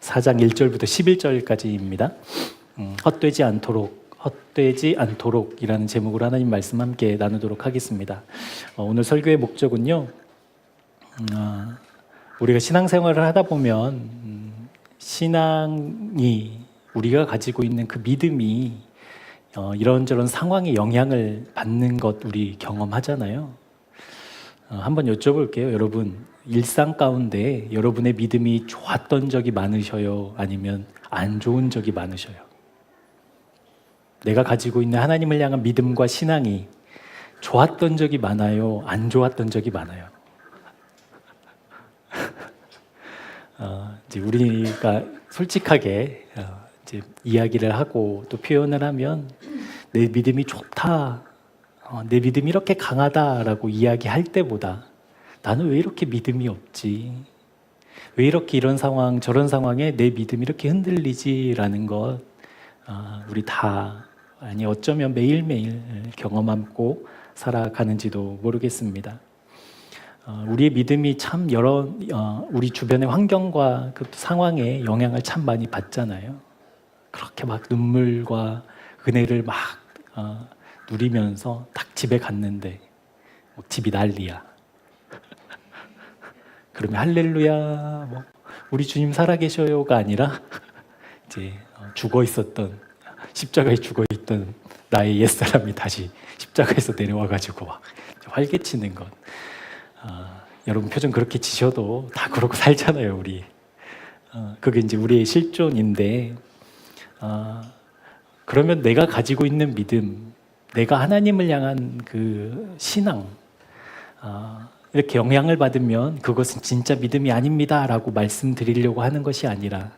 4장 1절부터 11절까지입니다. 헛되지 않도록이라는 제목으로 하나님 말씀 함께 나누도록 하겠습니다. 오늘 설교의 목적은요, 우리가 신앙생활을 하다 보면 신앙이 우리가 가지고 있는 그 믿음이 이런저런 상황에 영향을 받는 것 우리 경험하잖아요. 한번 여쭤볼게요. 여러분, 일상 가운데 여러분의 믿음이 좋았던 적이 많으셔요? 아니면 안 좋은 적이 많으셔요? 내가 가지고 있는 하나님을 향한 믿음과 신앙이 좋았던 적이 많아요? 안 좋았던 적이 많아요? 이제 우리가 솔직하게 이제 이야기를 하고 또 표현을 하면 내 믿음이 좋다, 내 믿음이 이렇게 강하다라고 이야기할 때보다 나는 왜 이렇게 믿음이 없지? 왜 이렇게 이런 상황, 저런 상황에 내 믿음이 이렇게 흔들리지라는 것 우리 다 어쩌면 매일매일 경험하고 살아가는지도 모르겠습니다. 우리의 믿음이 참 우리 주변의 환경과 그 상황에 영향을 참 많이 받잖아요. 그렇게 막 눈물과 은혜를 막 누리면서 딱 집에 갔는데 집이 난리야. 그러면 할렐루야, 우리 주님 살아계셔요가 아니라 이제 십자가에 죽어 있던 나의 옛사람이 다시 십자가에서 내려와가지고 막 활개치는 것. 여러분 표정 그렇게 지셔도 다 그러고 살잖아요, 우리. 그게 이제 우리의 실존인데, 그러면 내가 가지고 있는 믿음, 내가 하나님을 향한 그 신앙, 이렇게 영향을 받으면 그것은 진짜 믿음이 아닙니다 라고 말씀드리려고 하는 것이 아니라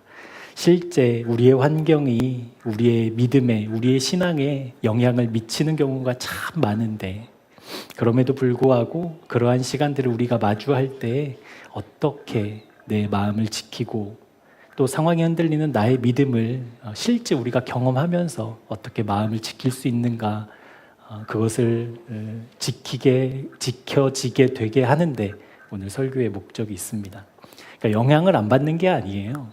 실제 우리의 환경이 우리의 믿음에, 우리의 신앙에 영향을 미치는 경우가 참 많은데, 그럼에도 불구하고 그러한 시간들을 우리가 마주할 때 어떻게 내 마음을 지키고 또 상황이 흔들리는 나의 믿음을 실제 우리가 경험하면서 어떻게 마음을 지킬 수 있는가, 그것을 지켜지게 되게 하는데 오늘 설교의 목적이 있습니다. 그러니까 영향을 안 받는 게 아니에요.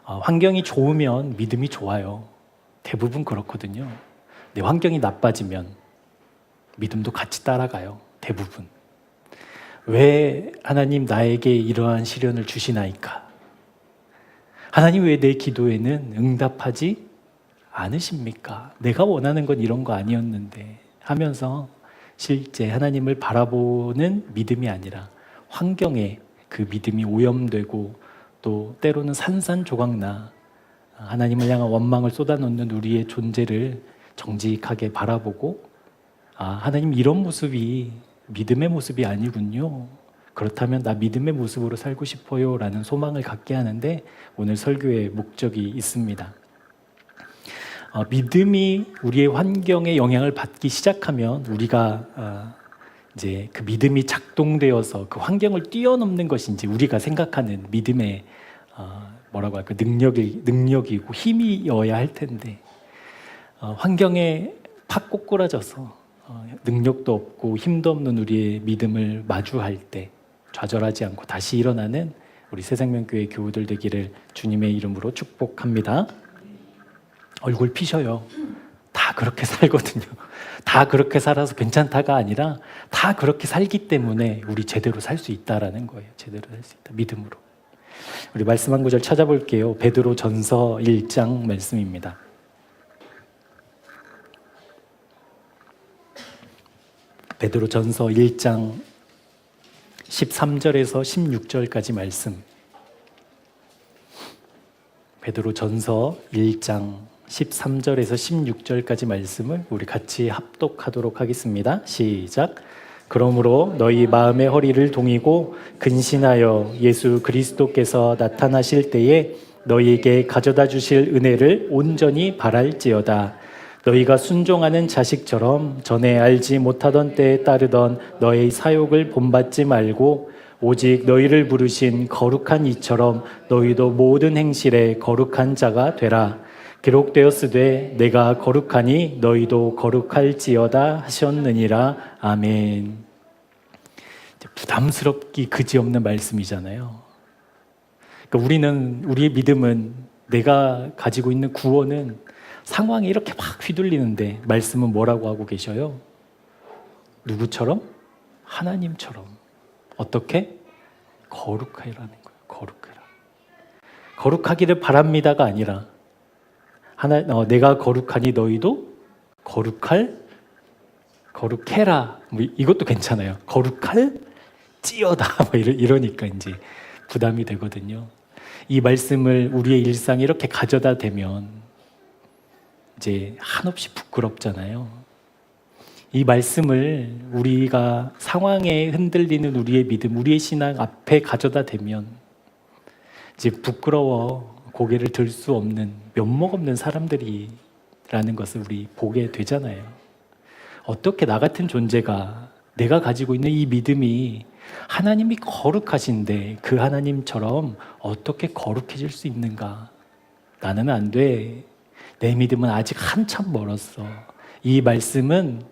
환경이 좋으면 믿음이 좋아요. 대부분 그렇거든요. 내 환경이 나빠지면 믿음도 같이 따라가요. 대부분. 왜 하나님 나에게 이러한 시련을 주시나이까? 하나님 왜 내 기도에는 응답하지 않으십니까? 내가 원하는 건 이런 거 아니었는데 하면서 실제 하나님을 바라보는 믿음이 아니라 환경에 그 믿음이 오염되고 또 때로는 산산조각나 하나님을 향한 원망을 쏟아놓는 우리의 존재를 정직하게 바라보고 하나님 이런 모습이 믿음의 모습이 아니군요. 그렇다면 나 믿음의 모습으로 살고 싶어요 라는 소망을 갖게 하는데 오늘 설교의 목적이 있습니다. 믿음이 우리의 환경에 영향을 받기 시작하면 우리가 이제 그 믿음이 작동되어서 그 환경을 뛰어넘는 것이 이제 우리가 생각하는 믿음의 능력이고 힘이어야 할 텐데 환경에 팍 꼬꾸라져서 능력도 없고 힘도 없는 우리의 믿음을 마주할 때 좌절하지 않고 다시 일어나는 우리 새생명교회 교우들 되기를 주님의 이름으로 축복합니다. 얼굴 피셔요. 다 그렇게 살거든요. 다 그렇게 살아서 괜찮다가 아니라 다 그렇게 살기 때문에 우리 제대로 살 수 있다라는 거예요. 제대로 살 수 있다. 믿음으로. 우리 말씀 한 구절 찾아볼게요. 베드로 전서 1장 말씀입니다. 베드로 전서 1장 13절에서 16절까지 말씀. 베드로 전서 1장 13절에서 16절까지 말씀을 우리 같이 합독하도록 하겠습니다. 시작. 그러므로 너희 마음의 허리를 동이고 근신하여 예수 그리스도께서 나타나실 때에 너희에게 가져다 주실 은혜를 온전히 바랄지어다. 너희가 순종하는 자식처럼 전에 알지 못하던 때에 따르던 너의 사욕을 본받지 말고 오직 너희를 부르신 거룩한 이처럼 너희도 모든 행실에 거룩한 자가 되라. 기록되었으되 내가 거룩하니 너희도 거룩할지어다 하셨느니라. 아멘. 부담스럽기 그지없는 말씀이잖아요. 우리의 믿음은, 내가 가지고 있는 구원은 상황이 이렇게 막 휘둘리는데 말씀은 뭐라고 하고 계셔요? 누구처럼? 하나님처럼. 어떻게? 거룩하라는 거예요. 거룩하라. 거룩하기를 바랍니다가 아니라 내가 거룩하니 너희도 거룩해라. 뭐 이것도 괜찮아요. 거룩할지어다. 뭐 이러니까 이제 부담이 되거든요. 이 말씀을 우리의 일상에 이렇게 가져다 대면 이제 한없이 부끄럽잖아요. 이 말씀을 우리가 상황에 흔들리는 우리의 믿음, 우리의 신앙 앞에 가져다 대면 이제 부끄러워 고개를 들 수 없는, 면목 없는 사람들이라는 것을 우리 보게 되잖아요. 어떻게 나 같은 존재가, 내가 가지고 있는 이 믿음이 하나님이 거룩하신데 그 하나님처럼 어떻게 거룩해질 수 있는가? 나는 안 돼. 내 믿음은 아직 한참 멀었어. 이 말씀은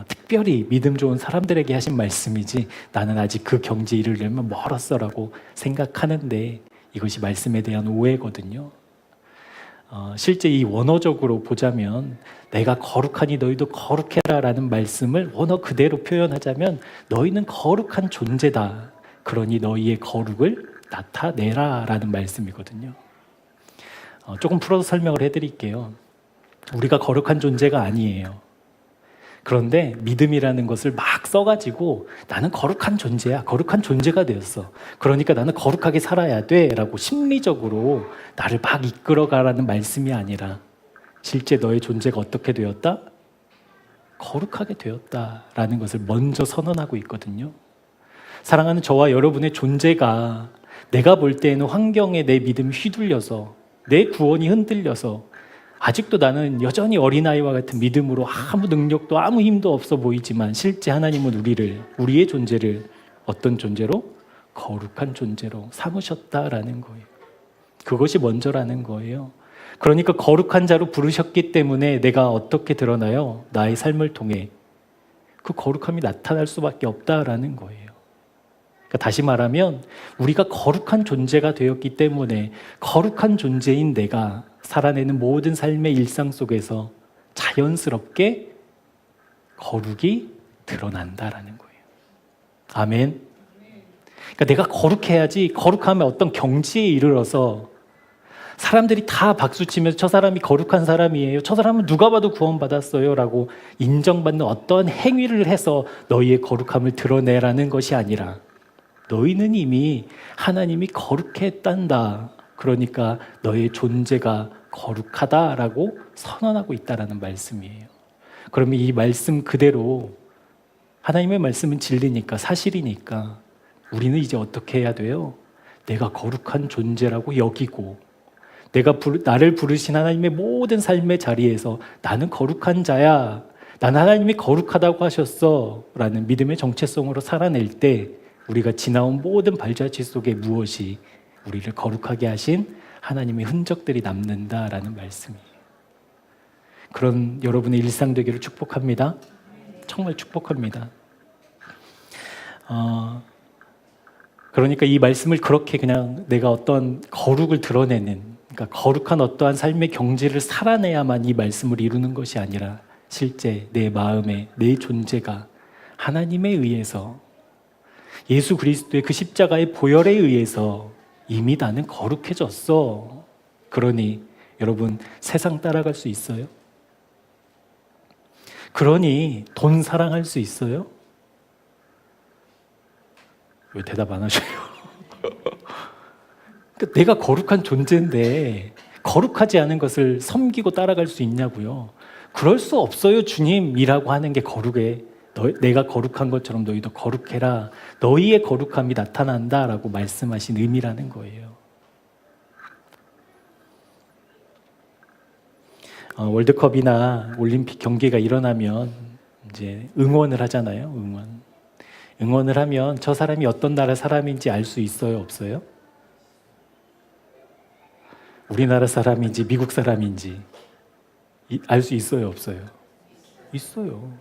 특별히 믿음 좋은 사람들에게 하신 말씀이지 나는 아직 그 경지에 이르려면 멀었어라고 생각하는데, 이것이 말씀에 대한 오해거든요. 실제 이 원어적으로 보자면 내가 거룩하니 너희도 거룩해라 라는 말씀을 원어 그대로 표현하자면 너희는 거룩한 존재다. 그러니 너희의 거룩을 나타내라 라는 말씀이거든요. 조금 풀어서 설명을 해드릴게요. 우리가 거룩한 존재가 아니에요. 그런데 믿음이라는 것을 막 써가지고 나는 거룩한 존재야. 거룩한 존재가 되었어. 그러니까 나는 거룩하게 살아야 돼 라고 심리적으로 나를 막 이끌어가라는 말씀이 아니라 실제 너의 존재가 어떻게 되었다? 거룩하게 되었다라는 것을 먼저 선언하고 있거든요. 사랑하는 저와 여러분의 존재가 내가 볼 때에는 환경에 내 믿음이 휘둘려서 내 구원이 흔들려서 아직도 나는 여전히 어린아이와 같은 믿음으로 아무 능력도 아무 힘도 없어 보이지만 실제 하나님은 우리의 존재를 어떤 존재로? 거룩한 존재로 삼으셨다라는 거예요. 그것이 먼저라는 거예요. 그러니까 거룩한 자로 부르셨기 때문에 내가 어떻게 드러나요? 나의 삶을 통해 그 거룩함이 나타날 수밖에 없다라는 거예요. 그러니까 다시 말하면 우리가 거룩한 존재가 되었기 때문에 거룩한 존재인 내가 살아내는 모든 삶의 일상 속에서 자연스럽게 거룩이 드러난다라는 거예요. 아멘. 그러니까 내가 거룩해야지, 거룩하면 어떤 경지에 이르러서 사람들이 다 박수치면서 저 사람이 거룩한 사람이에요, 저 사람은 누가 봐도 구원받았어요 라고 인정받는 어떤 행위를 해서 너희의 거룩함을 드러내라는 것이 아니라 너희는 이미 하나님이 거룩해 했단다. 그러니까 너의 존재가 거룩하다라고 선언하고 있다라는 말씀이에요. 그러면 이 말씀 그대로, 하나님의 말씀은 진리니까, 사실이니까 우리는 이제 어떻게 해야 돼요? 내가 거룩한 존재라고 여기고 나를 부르신 하나님의 모든 삶의 자리에서 나는 거룩한 자야, 나는 하나님이 거룩하다고 하셨어 라는 믿음의 정체성으로 살아낼 때 우리가 지나온 모든 발자취 속에 무엇이 우리를 거룩하게 하신 하나님의 흔적들이 남는다라는 말씀이에요. 그런 여러분의 일상 되기를 축복합니다. 정말 축복합니다. 그러니까 이 말씀을 그렇게 그냥 내가 어떤 거룩을 드러내는, 그러니까 거룩한 어떠한 삶의 경지를 살아내야만 이 말씀을 이루는 것이 아니라 실제 내 마음에 내 존재가 하나님에 의해서, 예수 그리스도의 그 십자가의 보혈에 의해서 이미 나는 거룩해졌어. 그러니 여러분 세상 따라갈 수 있어요? 그러니 돈 사랑할 수 있어요? 왜 대답 안 하셔요? 내가 거룩한 존재인데 거룩하지 않은 것을 섬기고 따라갈 수 있냐고요? 그럴 수 없어요. 주님이라고 하는 게 거룩해. 내가 거룩한 것처럼 너희도 거룩해라. 너희의 거룩함이 나타난다라고 말씀하신 의미라는 거예요. 월드컵이나 올림픽 경기가 일어나면 이제 응원을 하잖아요. 응원을 하면 저 사람이 어떤 나라 사람인지 알 수 있어요, 없어요? 우리나라 사람인지 미국 사람인지 알 수 있어요, 없어요? 있어요.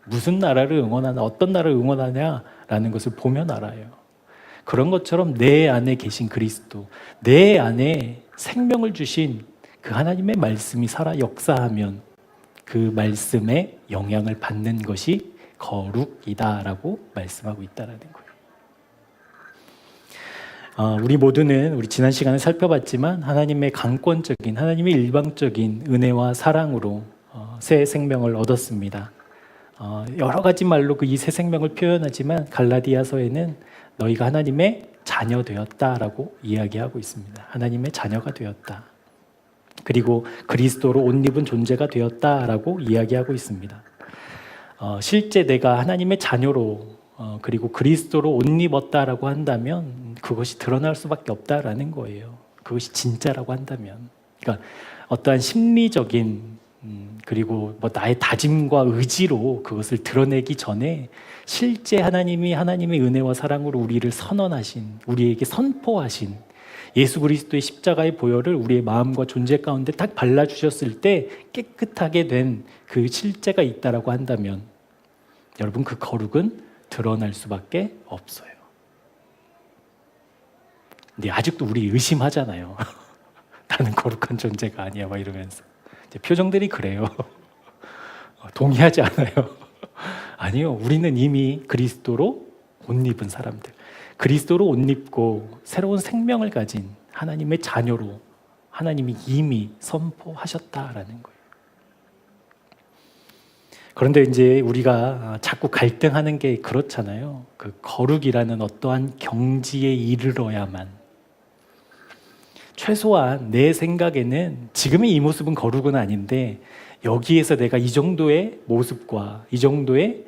무슨 나라를 응원하나, 어떤 나라를 응원하냐라는 것을 보면 알아요. 그런 것처럼 내 안에 계신 그리스도, 내 안에 생명을 주신 그 하나님의 말씀이 살아 역사하면 그 말씀에 영향을 받는 것이 거룩이다라고 말씀하고 있다라는 거예요. 우리 모두는 우리 지난 시간에 살펴봤지만 하나님의 강권적인, 하나님의 일방적인 은혜와 사랑으로 새 생명을 얻었습니다. 여러 가지 말로 그 이 새 생명을 표현하지만 갈라디아서에는 너희가 하나님의 자녀 되었다라고 이야기하고 있습니다. 하나님의 자녀가 되었다. 그리고 그리스도로 옷 입은 존재가 되었다라고 이야기하고 있습니다. 실제 내가 하나님의 자녀로 그리고 그리스도로 옷 입었다라고 한다면 그것이 드러날 수밖에 없다라는 거예요. 그것이 진짜라고 한다면. 그러니까 어떠한 심리적인 그리고 뭐 나의 다짐과 의지로 그것을 드러내기 전에 실제 하나님이 하나님의 은혜와 사랑으로 우리를 선언하신, 우리에게 선포하신 예수 그리스도의 십자가의 보혈을 우리의 마음과 존재 가운데 딱 발라주셨을 때 깨끗하게 된 그 실제가 있다라고 한다면 여러분 그 거룩은 드러날 수밖에 없어요. 근데 아직도 우리 의심하잖아요. 나는 거룩한 존재가 아니야 막 이러면서 표정들이 그래요. 동의하지 않아요. 아니요, 우리는 이미 그리스도로 옷 입은 사람들, 그리스도로 옷 입고 새로운 생명을 가진 하나님의 자녀로 하나님이 이미 선포하셨다라는 거예요. 그런데 이제 우리가 자꾸 갈등하는 게 그렇잖아요. 그 거룩이라는 어떠한 경지에 이르러야만, 최소한 내 생각에는 지금의 이 모습은 거룩은 아닌데 여기에서 내가 이 정도의 모습과 이 정도의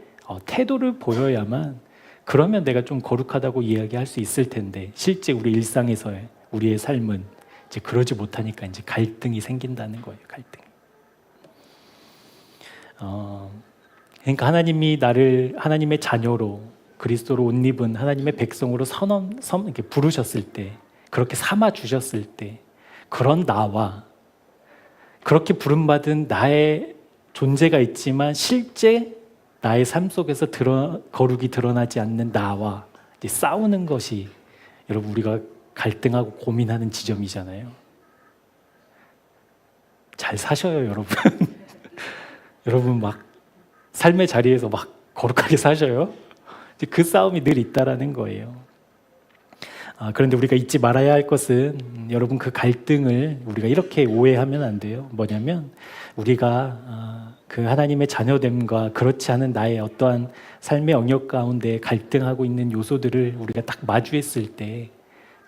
태도를 보여야만, 그러면 내가 좀 거룩하다고 이야기할 수 있을 텐데 실제 우리 일상에서의 우리의 삶은 이제 그러지 못하니까 이제 갈등이 생긴다는 거예요. 갈등. 그러니까 하나님이 나를 하나님의 자녀로 그리스도로 옷 입은 하나님의 백성으로 이렇게 부르셨을 때, 그렇게 삼아 주셨을 때, 그런 나와 그렇게 부름받은 나의 존재가 있지만 실제 나의 삶 속에서 거룩이 드러나지 않는 나와 이제 싸우는 것이 여러분 우리가 갈등하고 고민하는 지점이잖아요. 잘 사셔요, 여러분. 여러분 막 삶의 자리에서 막 거룩하게 사셔요. 그 싸움이 늘 있다라는 거예요. 그런데 우리가 잊지 말아야 할 것은 여러분 그 갈등을 우리가 이렇게 오해하면 안 돼요. 뭐냐면 우리가 그 하나님의 자녀됨과 그렇지 않은 나의 어떠한 삶의 영역 가운데 갈등하고 있는 요소들을 우리가 딱 마주했을 때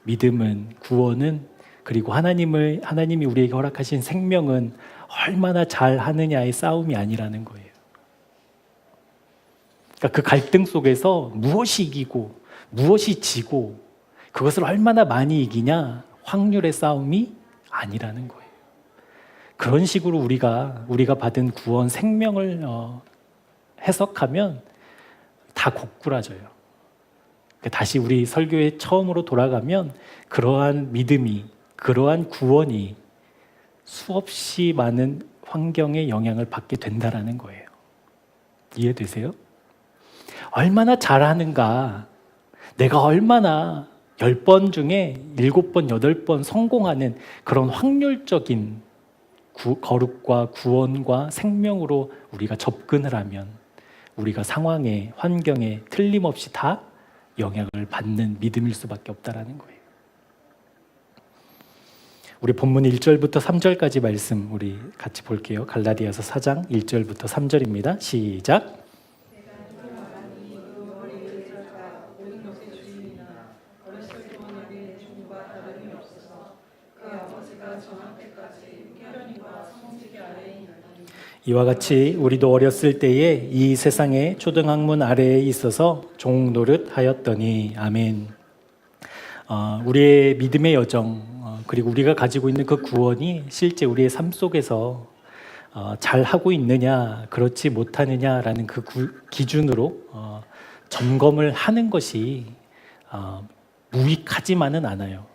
믿음은, 구원은, 그리고 하나님이 우리에게 허락하신 생명은 얼마나 잘 하느냐의 싸움이 아니라는 거예요. 그러니까 그 갈등 속에서 무엇이 이기고 무엇이 지고 그것을 얼마나 많이 이기냐, 확률의 싸움이 아니라는 거예요. 그런 식으로 우리가 받은 구원, 생명을 해석하면 다 고꾸라져요. 다시 우리 설교에 처음으로 돌아가면 그러한 믿음이, 그러한 구원이 수없이 많은 환경에 영향을 받게 된다라는 거예요. 이해되세요? 얼마나 잘하는가, 내가 얼마나 10번 중에 7번, 8번 성공하는 그런 확률적인 거룩과 구원과 생명으로 우리가 접근을 하면 우리가 상황에, 환경에 틀림없이 다 영향을 받는 믿음일 수밖에 없다라는 거예요. 우리 본문 1절부터 3절까지 말씀 우리 같이 볼게요. 갈라디아서 4장 1절부터 3절입니다. 시작. 이와 같이 우리도 어렸을 때에 이 세상의 초등학문 아래에 있어서 종 노릇하였더니. 아멘. 우리의 믿음의 여정, 그리고 우리가 가지고 있는 그 구원이 실제 우리의 삶 속에서 잘 하고 있느냐, 그렇지 못하느냐라는 그 기준으로 점검을 하는 것이 무익하지만은 않아요.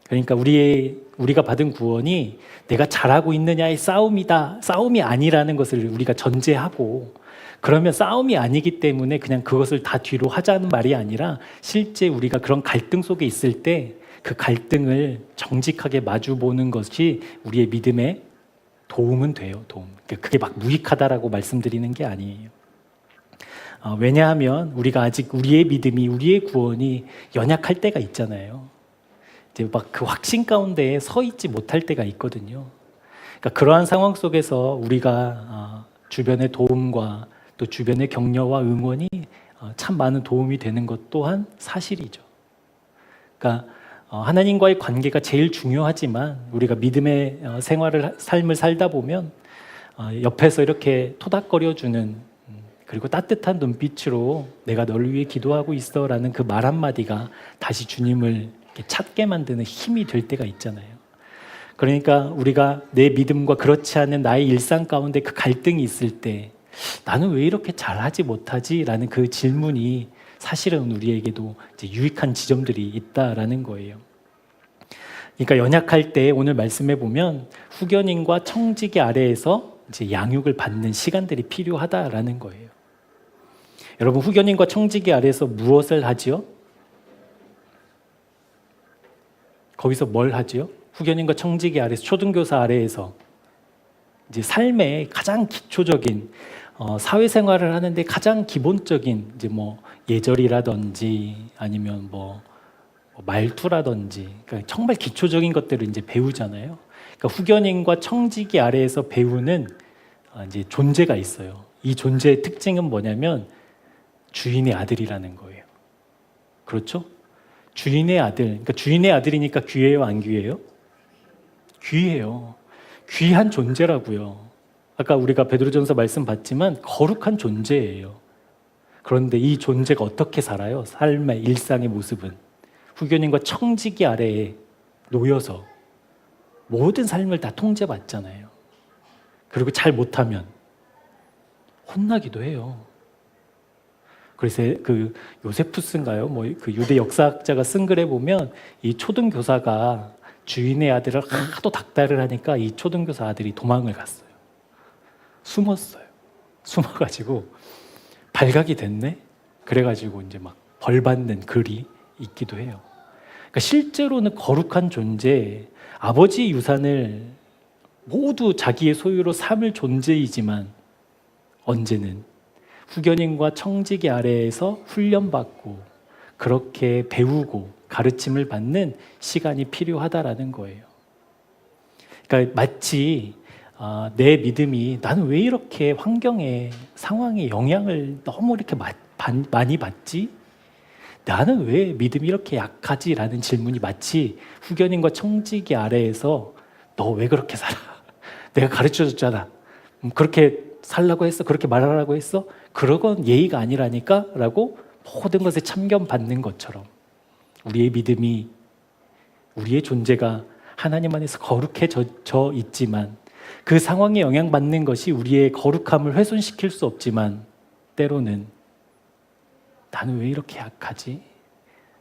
그러니까 우리가 받은 구원이 내가 잘하고 있느냐의 싸움이다. 싸움이 아니라는 것을 우리가 전제하고, 그러면 싸움이 아니기 때문에 그냥 그것을 다 뒤로 하자는 말이 아니라, 실제 우리가 그런 갈등 속에 있을 때 그 갈등을 정직하게 마주보는 것이 우리의 믿음에 도움은 돼요. 도움. 그게 막 무익하다라고 말씀드리는 게 아니에요. 왜냐하면 우리가 아직 우리의 믿음이, 우리의 구원이 연약할 때가 있잖아요. 이제 막 그 확신 가운데 서 있지 못할 때가 있거든요. 그러니까 그러한 상황 속에서 우리가 주변의 도움과 또 주변의 격려와 응원이 참 많은 도움이 되는 것 또한 사실이죠. 그러니까 하나님과의 관계가 제일 중요하지만, 우리가 믿음의 삶을 살다 보면 옆에서 이렇게 토닥거려주는, 그리고 따뜻한 눈빛으로 내가 너를 위해 기도하고 있어 라는 그 말 한마디가 다시 주님을 찾게 만드는 힘이 될 때가 있잖아요. 그러니까 우리가 내 믿음과 그렇지 않은 나의 일상 가운데 그 갈등이 있을 때, 나는 왜 이렇게 잘하지 못하지? 라는 그 질문이 사실은 우리에게도 이제 유익한 지점들이 있다라는 거예요. 그러니까 연약할 때 오늘 말씀해 보면 후견인과 청지기 아래에서 이제 양육을 받는 시간들이 필요하다라는 거예요. 여러분, 후견인과 청지기 아래에서 무엇을 하지요? 거기서 뭘 하지요? 후견인과 청지기 아래에서, 초등교사 아래에서 이제 삶의 가장 기초적인 사회생활을 하는데 가장 기본적인 이제 뭐 예절이라든지 아니면 뭐 말투라든지, 그러니까 정말 기초적인 것들을 이제 배우잖아요. 그러니까 후견인과 청지기 아래에서 배우는 이제 존재가 있어요. 이 존재의 특징은 뭐냐면 주인의 아들이라는 거예요. 그렇죠? 주인의 아들. 그러니까 주인의 아들이니까 귀해요, 안 귀해요? 귀해요. 귀한 존재라고요. 아까 우리가 베드로전서 말씀 봤지만 거룩한 존재예요. 그런데 이 존재가 어떻게 살아요? 삶의 일상의 모습은 후견인과 청지기 아래에 놓여서 모든 삶을 다 통제받잖아요. 그리고 잘 못하면 혼나기도 해요. 그래서 그 요세푸스인가요? 뭐 그 유대 역사학자가 쓴 글에 보면 이 초등교사가 주인의 아들을 하도 닥달을 하니까 이 초등교사 아들이 도망을 갔어요. 숨었어요. 숨어가지고 발각이 됐네? 그래가지고 이제 막 벌받는 글이 있기도 해요. 그러니까 실제로는 거룩한 존재, 아버지의 유산을 모두 자기의 소유로 삼을 존재이지만 언제는 후견인과 청지기 아래에서 훈련받고 그렇게 배우고 가르침을 받는 시간이 필요하다라는 거예요. 그러니까 마치 내 믿음이, 나는 왜 이렇게 환경에, 상황에 영향을 너무 이렇게 많이 받지? 나는 왜 믿음이 이렇게 약하지? 라는 질문이 마치 후견인과 청지기 아래에서 너 왜 그렇게 살아? 내가 가르쳐줬잖아. 그렇게 살라고 했어? 그렇게 말하라고 했어? 그러건 예의가 아니라니까? 라고 모든 것에 참견받는 것처럼 우리의 믿음이, 우리의 존재가 하나님 안에서 거룩해져 있지만 그 상황에 영향받는 것이 우리의 거룩함을 훼손시킬 수 없지만 때로는 나는 왜 이렇게 약하지?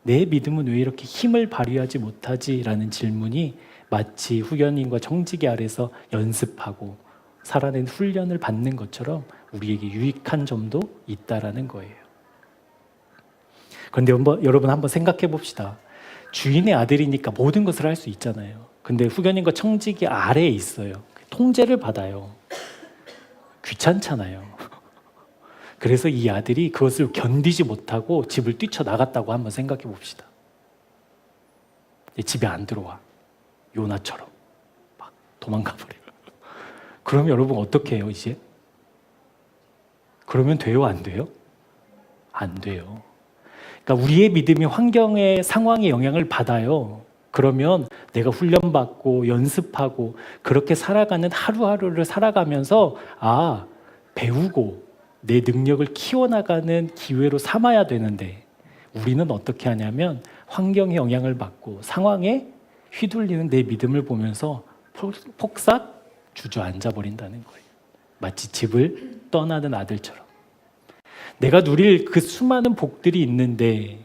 내 믿음은 왜 이렇게 힘을 발휘하지 못하지? 라는 질문이 마치 후견인과 청지기 아래서 연습하고 살아낸 훈련을 받는 것처럼 우리에게 유익한 점도 있다라는 거예요. 그런데 여러분 한번 생각해 봅시다. 주인의 아들이니까 모든 것을 할 수 있잖아요. 근데 후견인과 청지기 아래에 있어요. 통제를 받아요. 귀찮잖아요. 그래서 이 아들이 그것을 견디지 못하고 집을 뛰쳐나갔다고 한번 생각해 봅시다. 집에 안 들어와. 요나처럼 막 도망가 버려요. 그러면 여러분 어떻게 해요 이제? 그러면 돼요, 안 돼요? 안 돼요. 그러니까 우리의 믿음이 환경의 상황에 영향을 받아요. 그러면 내가 훈련받고 연습하고 그렇게 살아가는 하루하루를 살아가면서 배우고 내 능력을 키워나가는 기회로 삼아야 되는데 우리는 어떻게 하냐면 환경의 영향을 받고 상황에 휘둘리는 내 믿음을 보면서 폭삭 주저앉아 버린다는 거예요. 마치 집을 떠나는 아들처럼. 내가 누릴 그 수많은 복들이 있는데,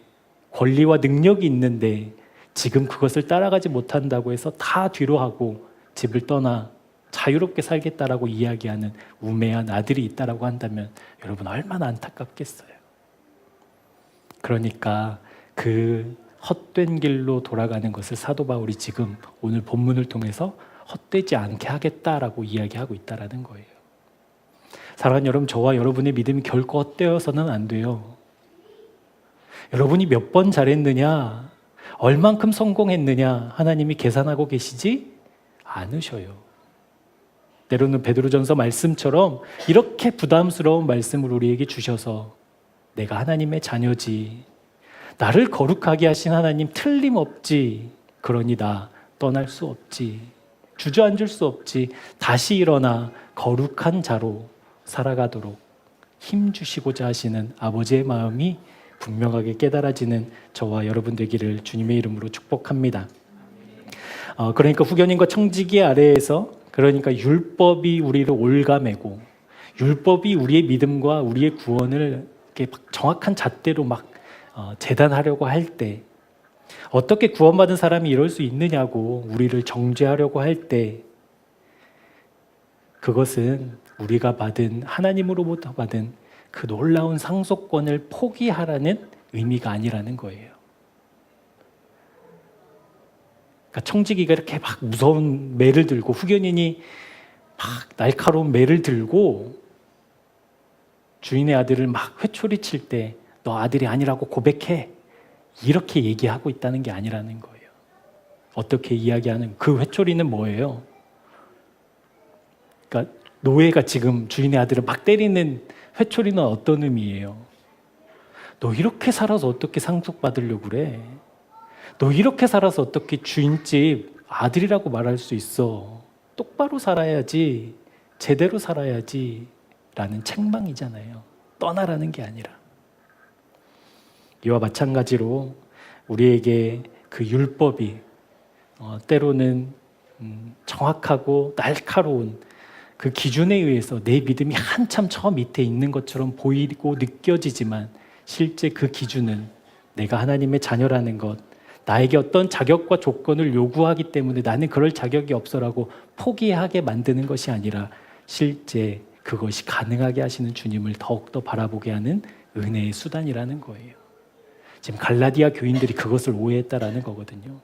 권리와 능력이 있는데 지금 그것을 따라가지 못한다고 해서 다 뒤로 하고 집을 떠나 자유롭게 살겠다라고 이야기하는 우매한 아들이 있다라고 한다면 여러분 얼마나 안타깝겠어요. 그러니까 그 헛된 길로 돌아가는 것을 사도 바울이 지금 오늘 본문을 통해서 헛되지 않게 하겠다라고 이야기하고 있다라는 거예요. 사랑하는 여러분, 저와 여러분의 믿음이 결코 헛되어서는 안 돼요. 여러분이 몇 번 잘했느냐, 얼만큼 성공했느냐 하나님이 계산하고 계시지 않으셔요. 때로는 베드로전서 말씀처럼 이렇게 부담스러운 말씀을 우리에게 주셔서 내가 하나님의 자녀지, 나를 거룩하게 하신 하나님 틀림없지, 그러니 나 떠날 수 없지, 주저앉을 수 없지, 다시 일어나 거룩한 자로 살아가도록 힘주시고자 하시는 아버지의 마음이 분명하게 깨달아지는 저와 여러분 되기를 주님의 이름으로 축복합니다. 그러니까 후견인과 청지기 아래에서, 그러니까 율법이 우리를 올가매고 율법이 우리의 믿음과 우리의 구원을 이렇게 정확한 잣대로 막 재단하려고 할 때, 어떻게 구원받은 사람이 이럴 수 있느냐고 우리를 정죄하려고 할 때, 그것은 우리가 받은, 하나님으로부터 받은 그 놀라운 상속권을 포기하라는 의미가 아니라는 거예요. 그러니까 청지기가 이렇게 막 무서운 매를 들고, 후견인이 막 날카로운 매를 들고 주인의 아들을 막 회초리 칠 때 너 아들이 아니라고 고백해, 이렇게 얘기하고 있다는 게 아니라는 거예요. 어떻게 이야기하는, 그 회초리는 뭐예요? 그러니까 노예가 지금 주인의 아들을 막 때리는 회초리는 어떤 의미예요? 너 이렇게 살아서 어떻게 상속받으려고 그래? 너 이렇게 살아서 어떻게 주인집 아들이라고 말할 수 있어? 똑바로 살아야지, 제대로 살아야지 라는 책망이잖아요. 떠나라는 게 아니라. 이와 마찬가지로 우리에게 그 율법이 때로는 정확하고 날카로운 그 기준에 의해서 내 믿음이 한참 저 밑에 있는 것처럼 보이고 느껴지지만, 실제 그 기준은 내가 하나님의 자녀라는 것, 나에게 어떤 자격과 조건을 요구하기 때문에 나는 그럴 자격이 없어라고 포기하게 만드는 것이 아니라, 실제 그것이 가능하게 하시는 주님을 더욱더 바라보게 하는 은혜의 수단이라는 거예요. 지금 갈라디아 교인들이 그것을 오해했다라는 거거든요.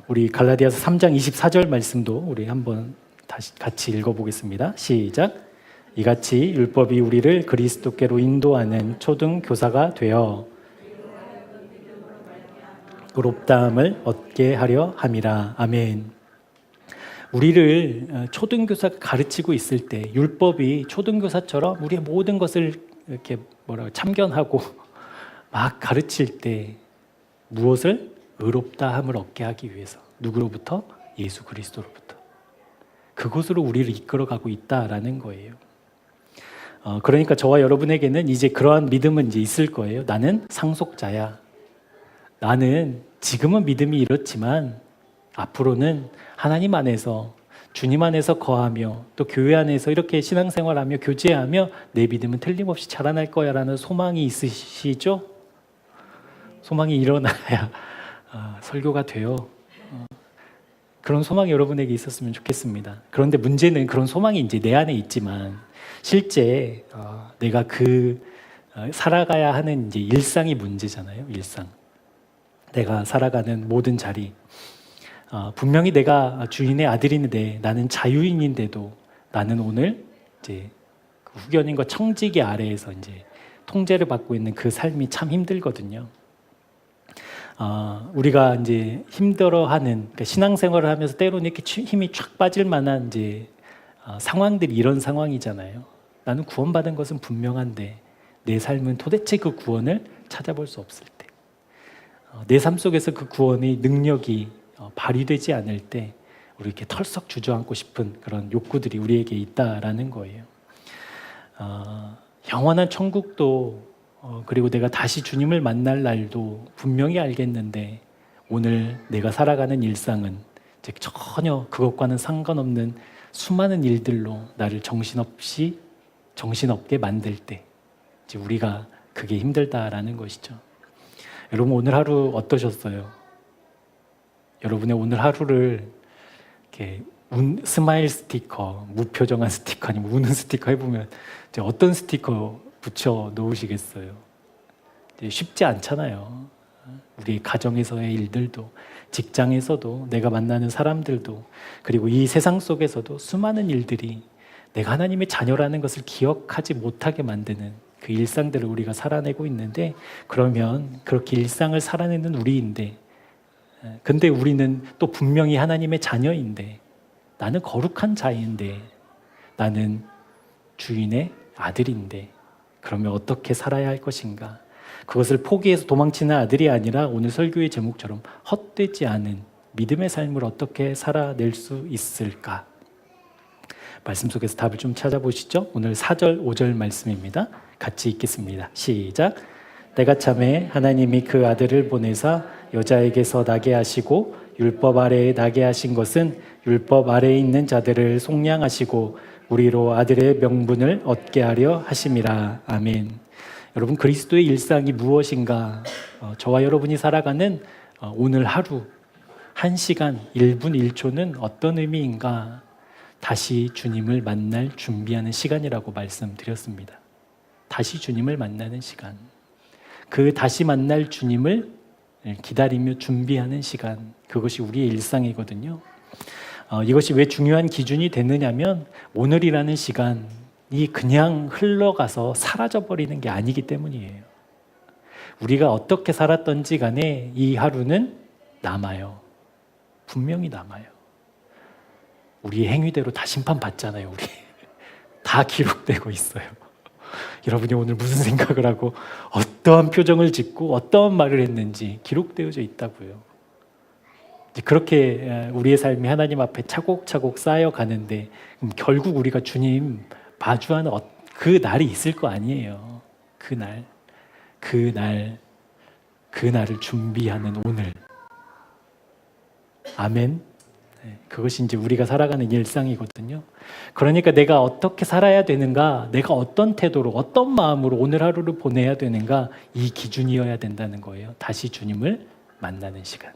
우리 갈라디아서 3장 24절 말씀도 우리 한번 다시 같이 읽어보겠습니다. 시작. 이같이 율법이 우리를 그리스도께로 인도하는 초등교사가 되어 의롭다함을 얻게 하려 함이라. 아멘. 우리를 초등교사가 가르치고 있을 때, 율법이 초등교사처럼 우리의 모든 것을 이렇게 참견하고 막 가르칠 때, 무엇을? 의롭다함을 얻게 하기 위해서. 누구로부터? 예수 그리스도로부터. 그곳으로 우리를 이끌어가고 있다라는 거예요. 그러니까 저와 여러분에게는 이제 그러한 믿음은 이제 있을 거예요. 나는 상속자야. 나는 지금은 믿음이 이렇지만 앞으로는 하나님 안에서, 주님 안에서 거하며 또 교회 안에서 이렇게 신앙생활하며 교제하며 내 믿음은 틀림없이 자라날 거야 라는 소망이 있으시죠? 소망이 일어나야 설교가 돼요. 그런 소망이 여러분에게 있었으면 좋겠습니다. 그런데 문제는 그런 소망이 이제 내 안에 있지만, 실제 내가 살아가야 하는 이제 일상이 문제잖아요. 일상. 내가 살아가는 모든 자리. 분명히 내가 주인의 아들인데, 나는 자유인인데도 나는 오늘 이제 후견인과 청지기 아래에서 이제 통제를 받고 있는 그 삶이 참 힘들거든요. 우리가 이제 힘들어하는, 그러니까 신앙생활을 하면서 때로는 이렇게 힘이 쫙 빠질 만한 이제 상황들이 이런 상황이잖아요. 나는 구원받은 것은 분명한데 내 삶은 도대체 그 구원을 찾아볼 수 없을 때, 내 삶 속에서 그 구원의 능력이 발휘되지 않을 때 우리 이렇게 털썩 주저앉고 싶은 그런 욕구들이 우리에게 있다라는 거예요. 영원한 천국도 그리고 내가 다시 주님을 만날 날도 분명히 알겠는데, 오늘 내가 살아가는 일상은 이제 전혀 그것과는 상관없는 수많은 일들로 나를 정신없게 만들 때 이제 우리가 그게 힘들다라는 것이죠. 여러분 오늘 하루 어떠셨어요? 여러분의 오늘 하루를 이렇게 스마일 스티커, 무표정한 스티커 아니면 우는 스티커 해보면 이제 어떤 스티커 붙여 놓으시겠어요? 쉽지 않잖아요. 우리 가정에서의 일들도, 직장에서도, 내가 만나는 사람들도, 그리고 이 세상 속에서도 수많은 일들이 내가 하나님의 자녀라는 것을 기억하지 못하게 만드는 그 일상들을 우리가 살아내고 있는데, 그러면 그렇게 일상을 살아내는 우리인데, 근데 우리는 또 분명히 하나님의 자녀인데, 나는 거룩한 자인데, 나는 주인의 아들인데, 그러면 어떻게 살아야 할 것인가? 그것을 포기해서 도망치는 아들이 아니라 오늘 설교의 제목처럼 헛되지 않은 믿음의 삶을 어떻게 살아낼 수 있을까? 말씀 속에서 답을 좀 찾아보시죠. 오늘 4절, 5절 말씀입니다. 같이 읽겠습니다. 시작. 때가 참에 하나님이 그 아들을 보내사 여자에게서 나게 하시고 율법 아래에 나게 하신 것은 율법 아래에 있는 자들을 속량하시고 우리로 아들의 명분을 얻게 하려 하심이라. 아멘. 여러분, 그리스도의 일상이 무엇인가? 저와 여러분이 살아가는 오늘 하루 1시간 1분 1초는 어떤 의미인가? 다시 주님을 만날 준비하는 시간이라고 말씀드렸습니다. 다시 주님을 만나는 시간. 그 다시 만날 주님을 기다리며 준비하는 시간. 그것이 우리의 일상이거든요. 이것이 왜 중요한 기준이 됐느냐면 오늘이라는 시간이 그냥 흘러가서 사라져버리는 게 아니기 때문이에요. 우리가 어떻게 살았던지 간에 이 하루는 남아요. 분명히 남아요. 우리의 행위대로 다 심판받잖아요. 우리 다 기록되고 있어요. 여러분이 오늘 무슨 생각을 하고 어떠한 표정을 짓고 어떠한 말을 했는지 기록되어져 있다고요. 그렇게 우리의 삶이 하나님 앞에 차곡차곡 쌓여가는데 결국 우리가 주님 마주하는 그 날이 있을 거 아니에요. 그날을 준비하는 오늘. 아멘. 그것이 이제 우리가 살아가는 일상이거든요. 그러니까 내가 어떻게 살아야 되는가, 내가 어떤 태도로, 어떤 마음으로 오늘 하루를 보내야 되는가, 이 기준이어야 된다는 거예요. 다시 주님을 만나는 시간.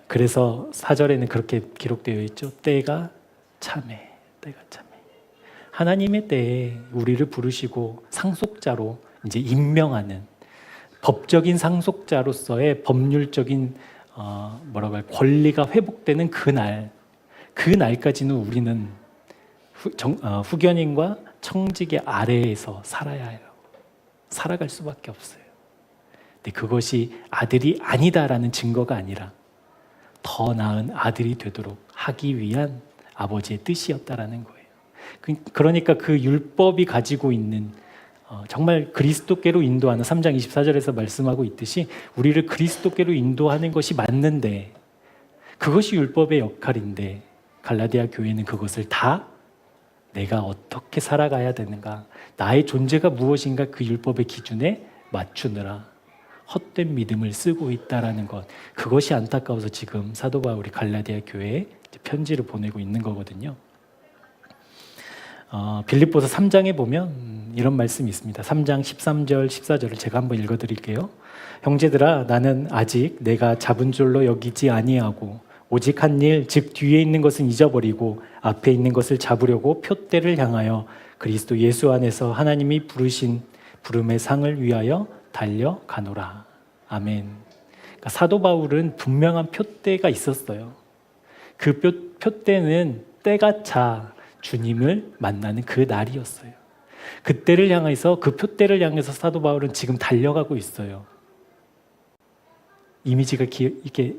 그래서 4절에는 그렇게 기록되어 있죠. 때가 참해. 하나님의 때에 우리를 부르시고 상속자로 이제 임명하는 법적인 상속자로서의 법률적인 권리가 회복되는 그날까지는 우리는 후견인과 청직의 아래에서 살아야 해요. 살아갈 수밖에 없어요. 근데 그것이 아들이 아니다라는 증거가 아니라 더 나은 아들이 되도록 하기 위한 아버지의 뜻이었다라는 거예요. 그러니까 그 율법이 가지고 있는 정말 그리스도께로 인도하는 3장 24절에서 말씀하고 있듯이 우리를 그리스도께로 인도하는 것이 맞는데 그것이 율법의 역할인데 갈라디아 교회는 그것을 다 내가 어떻게 살아가야 되는가, 나의 존재가 무엇인가 그 율법의 기준에 맞추느라 헛된 믿음을 쓰고 있다라는 것, 그것이 안타까워서 지금 사도 바울이 갈라디아 교회에 편지를 보내고 있는 거거든요. 빌립보서 3장에 보면 이런 말씀이 있습니다. 3장 13절 14절을 제가 한번 읽어드릴게요. 형제들아, 나는 아직 내가 잡은 줄로 여기지 아니하고 오직 한 일, 즉 뒤에 있는 것은 잊어버리고 앞에 있는 것을 잡으려고 표대를 향하여 그리스도 예수 안에서 하나님이 부르신 부름의 상을 위하여 달려가노라. 아멘. 그러니까 사도 바울은 분명한 표대가 있었어요. 그 표대는 때가 차 주님을 만나는 그 날이었어요. 그때를 향해서, 그 표대를 향해서 사도 바울은 지금 달려가고 있어요. 이미지가 이렇게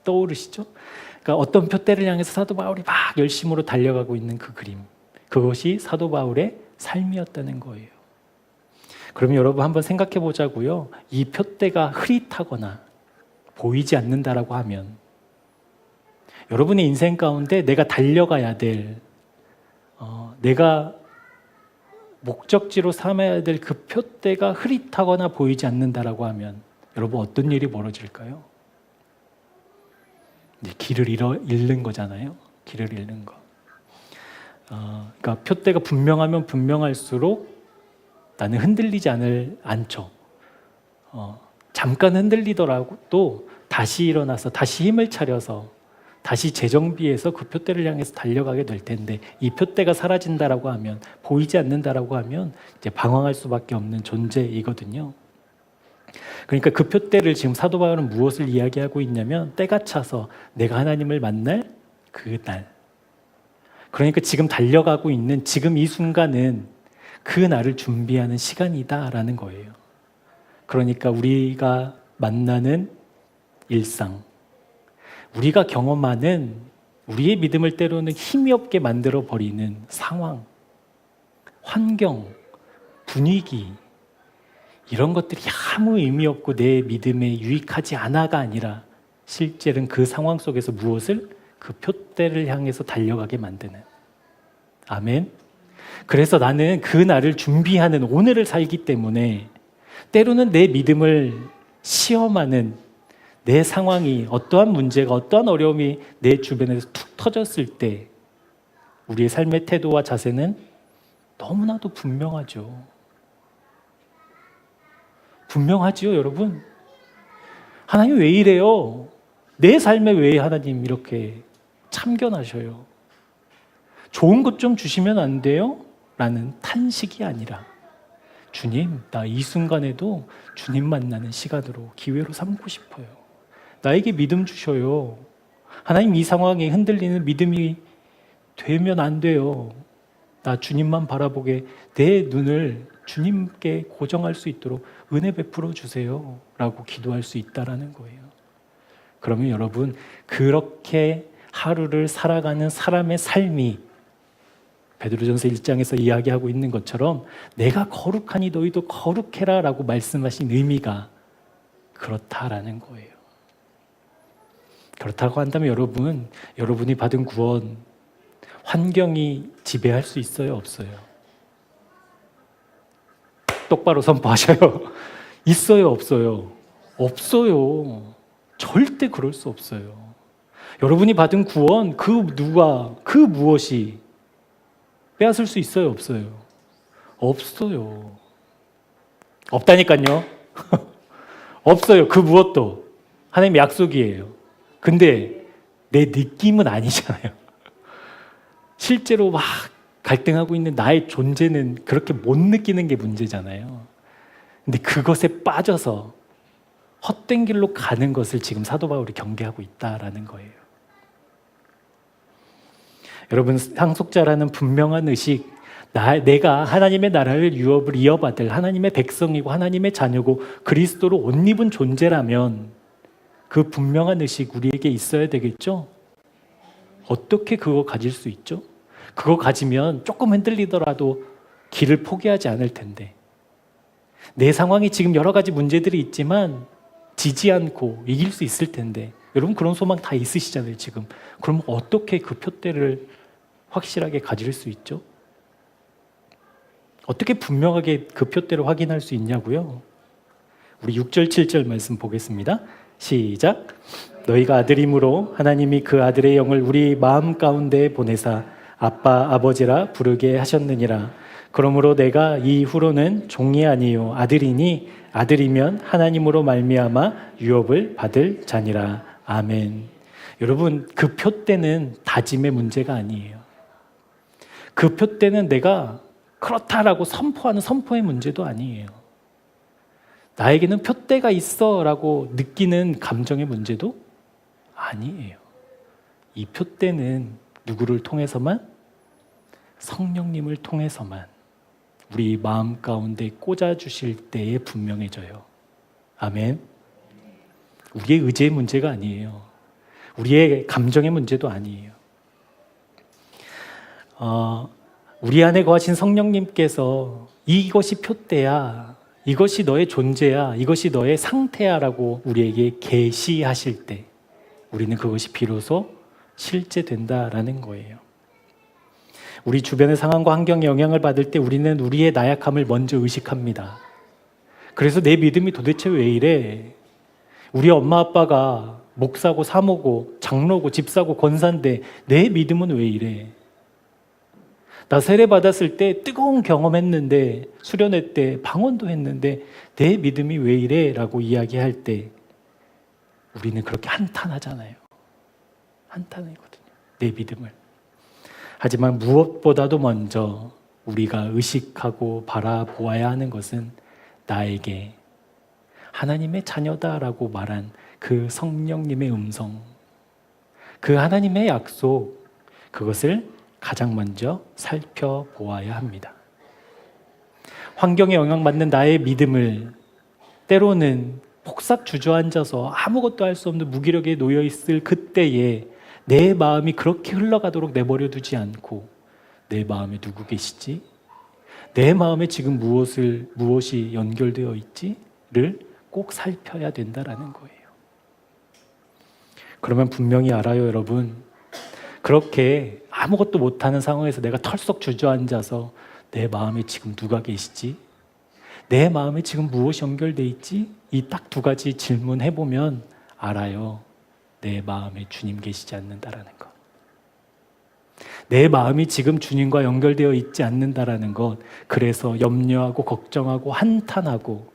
떠오르시죠? 그러니까 어떤 표대를 향해서 사도 바울이 막 열심으로 달려가고 있는 그 그림, 그것이 사도 바울의 삶이었다는 거예요. 그러면 여러분 한번 생각해 보자고요. 이 표대가 흐릿하거나 보이지 않는다라고 하면 여러분의 인생 가운데 내가 달려가야 될, 내가 목적지로 삼아야 될 그 표대가 흐릿하거나 보이지 않는다라고 하면 여러분 어떤 일이 벌어질까요? 이제 길을 잃는 거잖아요. 길을 잃는 거. 그러니까 표대가 분명하면 분명할수록 나는 흔들리지 않죠. 잠깐 흔들리더라도 또 다시 일어나서 다시 힘을 차려서 다시 재정비해서 그 표대를 향해서 달려가게 될 텐데, 이 표대가 사라진다라고 하면, 보이지 않는다라고 하면 이제 방황할 수밖에 없는 존재이거든요. 그러니까 그 표대를 지금 사도 바울은 무엇을 이야기하고 있냐면, 때가 차서 내가 하나님을 만날 그 날. 그러니까 지금 달려가고 있는 지금 이 순간은 그 날을 준비하는 시간이다라는 거예요. 그러니까 우리가 만나는 일상, 우리가 경험하는 우리의 믿음을 때로는 힘이 없게 만들어 버리는 상황, 환경, 분위기, 이런 것들이 아무 의미 없고 내 믿음에 유익하지 않아가 아니라 실제는 그 상황 속에서 무엇을? 그 표대를 향해서 달려가게 만드는. 아멘. 그래서 나는 그 날을 준비하는 오늘을 살기 때문에 때로는 내 믿음을 시험하는 내 상황이, 어떠한 문제가, 어떠한 어려움이 내 주변에서 툭 터졌을 때 우리의 삶의 태도와 자세는 너무나도 분명하죠. 분명하지요, 여러분? 하나님 왜 이래요? 내 삶에 왜 하나님 이렇게 참견하셔요? 좋은 것 좀 주시면 안 돼요? 라는 탄식이 아니라, 주님, 나 이 순간에도 주님 만나는 시간으로, 기회로 삼고 싶어요. 나에게 믿음 주셔요. 하나님, 이 상황에 흔들리는 믿음이 되면 안 돼요. 나 주님만 바라보게 내 눈을 주님께 고정할 수 있도록 은혜 베풀어 주세요 라고 기도할 수 있다라는 거예요. 그러면 여러분, 그렇게 하루를 살아가는 사람의 삶이 베드로전서 1장에서 이야기하고 있는 것처럼 내가 거룩하니 너희도 거룩해라 라고 말씀하신 의미가 그렇다라는 거예요. 그렇다고 한다면 여러분, 여러분이 받은 구원, 환경이 지배할 수 있어요, 없어요? 똑바로 선포하셔요. 있어요, 없어요? 없어요. 절대 그럴 수 없어요. 여러분이 받은 구원, 그 누가, 그 무엇이 빼앗을 수 있어요, 없어요? 없어요. 없다니까요. 없어요. 그 무엇도 하나님의 약속이에요. 근데 내 느낌은 아니잖아요. 실제로 막 갈등하고 있는 나의 존재는 그렇게 못 느끼는 게 문제잖아요. 근데 그것에 빠져서 헛된 길로 가는 것을 지금 사도 바울이 경계하고 있다라는 거예요. 여러분, 상속자라는 분명한 의식, 내가 하나님의 나라를 유업을 이어받을 하나님의 백성이고 하나님의 자녀고 그리스도로 옷 입은 존재라면 그 분명한 의식 우리에게 있어야 되겠죠? 어떻게 그거 가질 수 있죠? 그거 가지면 조금 흔들리더라도 길을 포기하지 않을 텐데, 내 상황이 지금 여러 가지 문제들이 있지만 지지 않고 이길 수 있을 텐데, 여러분 그런 소망 다 있으시잖아요 지금. 그럼 어떻게 그 표대를 확실하게 가질 수 있죠? 어떻게 분명하게 그 표대를 확인할 수 있냐고요? 우리 6절 7절 말씀 보겠습니다. 시작. 너희가 아들임으로 하나님이 그 아들의 영을 우리 마음 가운데 보내사 아빠 아버지라 부르게 하셨느니라. 그러므로 내가 이후로는 종이 아니요 아들이니 아들이면 하나님으로 말미암아 유업을 받을 자니라. 아멘. 여러분, 그 표대는 다짐의 문제가 아니에요. 그 표대는 내가 그렇다라고 선포하는 선포의 문제도 아니에요. 나에게는 표대가 있어 라고 느끼는 감정의 문제도 아니에요. 이 표대는 누구를 통해서만? 성령님을 통해서만 우리 마음 가운데 꽂아주실 때에 분명해져요. 아멘. 우리의 의지의 문제가 아니에요. 우리의 감정의 문제도 아니에요. 우리 안에 거하신 성령님께서 이것이 표대야, 이것이 너의 존재야, 이것이 너의 상태야 라고 우리에게 계시하실 때 우리는 그것이 비로소 실제된다라는 거예요. 우리 주변의 상황과 환경에 영향을 받을 때 우리는 우리의 나약함을 먼저 의식합니다. 그래서 내 믿음이 도대체 왜 이래? 우리 엄마 아빠가 목사고 사모고 장로고 집사고 권사인데 내 믿음은 왜 이래? 나 세례 받았을 때 뜨거운 경험했는데, 수련회 때 방언도 했는데 내 믿음이 왜 이래? 라고 이야기할 때 우리는 그렇게 한탄하잖아요. 한탄이거든요. 내 믿음을. 하지만 무엇보다도 먼저 우리가 의식하고 바라보아야 하는 것은 나에게 하나님의 자녀다라고 말한 그 성령님의 음성, 그 하나님의 약속, 그것을 가장 먼저 살펴보아야 합니다. 환경에 영향받는 나의 믿음을 때로는 폭삭 주저앉아서 아무것도 할 수 없는 무기력에 놓여 있을 그때에 내 마음이 그렇게 흘러가도록 내버려 두지 않고 내 마음에 누구 계시지? 내 마음에 지금 무엇이 연결되어 있지를 꼭 살펴야 된다라는 거예요. 그러면 분명히 알아요, 여러분. 그렇게 아무것도 못하는 상황에서 내가 털썩 주저앉아서 내 마음에 지금 누가 계시지? 내 마음에 지금 무엇이 연결되어 있지? 이 딱 두 가지 질문해보면 알아요. 내 마음에 주님 계시지 않는다라는 것. 내 마음이 지금 주님과 연결되어 있지 않는다라는 것. 그래서 염려하고 걱정하고 한탄하고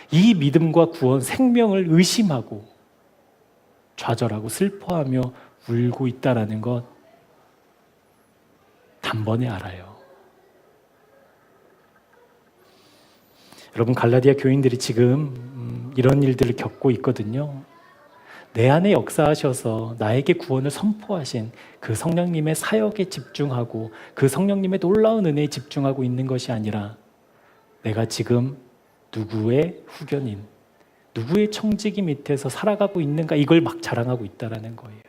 이 믿음과 구원, 생명을 의심하고 좌절하고 슬퍼하며 울고 있다라는 것 단번에 알아요. 여러분, 갈라디아 교인들이 지금 이런 일들을 겪고 있거든요. 내 안에 역사하셔서 나에게 구원을 선포하신 그 성령님의 사역에 집중하고 그 성령님의 놀라운 은혜에 집중하고 있는 것이 아니라 내가 지금 누구의 후견인, 누구의 청지기 밑에서 살아가고 있는가, 이걸 막 자랑하고 있다는 거예요.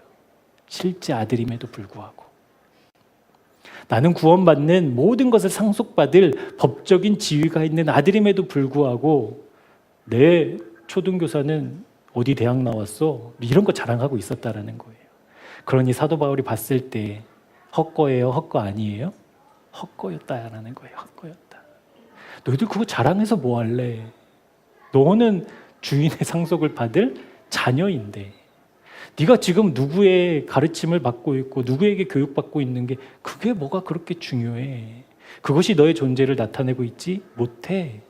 실제 아들임에도 불구하고. 나는 구원받는 모든 것을 상속받을 법적인 지위가 있는 아들임에도 불구하고 내 초등교사는 어디 대학 나왔어? 이런 거 자랑하고 있었다라는 거예요. 그러니 사도 바울이 봤을 때 헛거예요? 헛거 아니에요? 헛거였다라는 거예요. 헛거였다. 너희들 그거 자랑해서 뭐 할래? 너는 주인의 상속을 받을 자녀인데 네가 지금 누구의 가르침을 받고 있고 누구에게 교육받고 있는 게 그게 뭐가 그렇게 중요해? 그것이 너의 존재를 나타내고 있지 못해.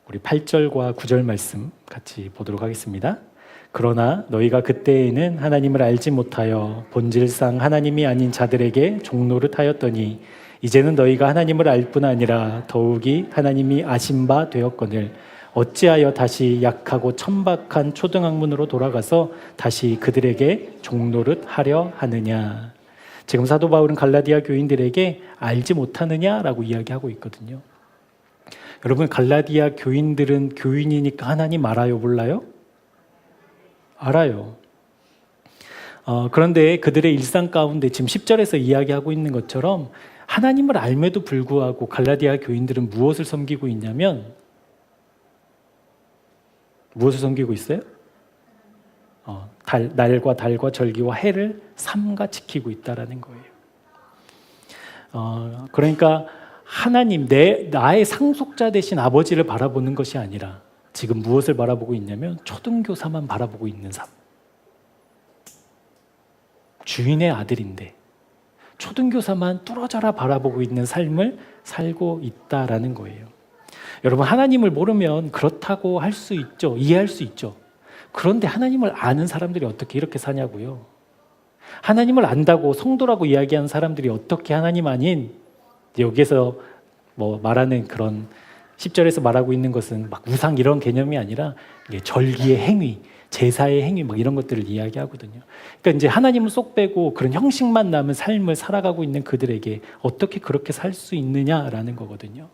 우리 8절과 9절 말씀 같이 보도록 하겠습니다. 그러나 너희가 그때에는 하나님을 알지 못하여 본질상 하나님이 아닌 자들에게 종노릇하였더니 이제는 너희가 하나님을 알 뿐 아니라 더욱이 하나님이 아신 바 되었거늘 어찌하여 다시 약하고 천박한 초등학문으로 돌아가서 다시 그들에게 종노릇하려 하느냐. 지금 사도 바울은 갈라디아 교인들에게 알지 못하느냐라고 이야기하고 있거든요. 여러분, 갈라디아 교인들은 교인이니까 하나님 알아요, 몰라요? 알아요. 그런데 그들의 일상 가운데 지금 10절에서 이야기하고 있는 것처럼 하나님을 알매도 불구하고 갈라디아 교인들은 무엇을 섬기고 있냐면 무엇을 섬기고 있어요? 날과 달과 절기와 해를 삼가 지키고 있다라는 거예요. 그러니까 하나님, 나의 상속자 되신 아버지를 바라보는 것이 아니라 지금 무엇을 바라보고 있냐면 초등교사만 바라보고 있는 삶. 주인의 아들인데 초등교사만 뚫어져라 바라보고 있는 삶을 살고 있다라는 거예요. 여러분, 하나님을 모르면 그렇다고 할 수 있죠. 이해할 수 있죠. 그런데 하나님을 아는 사람들이 어떻게 이렇게 사냐고요. 하나님을 안다고 성도라고 이야기하는 사람들이 어떻게 하나님 아닌, 여기에서 뭐 말하는 그런 10절에서 말하고 있는 것은 막 우상 이런 개념이 아니라 절기의 행위, 제사의 행위 막 이런 것들을 이야기하거든요. 그러니까 이제 하나님을 쏙 빼고 그런 형식만 남은 삶을 살아가고 있는 그들에게 어떻게 그렇게 살 수 있느냐라는 거거든요.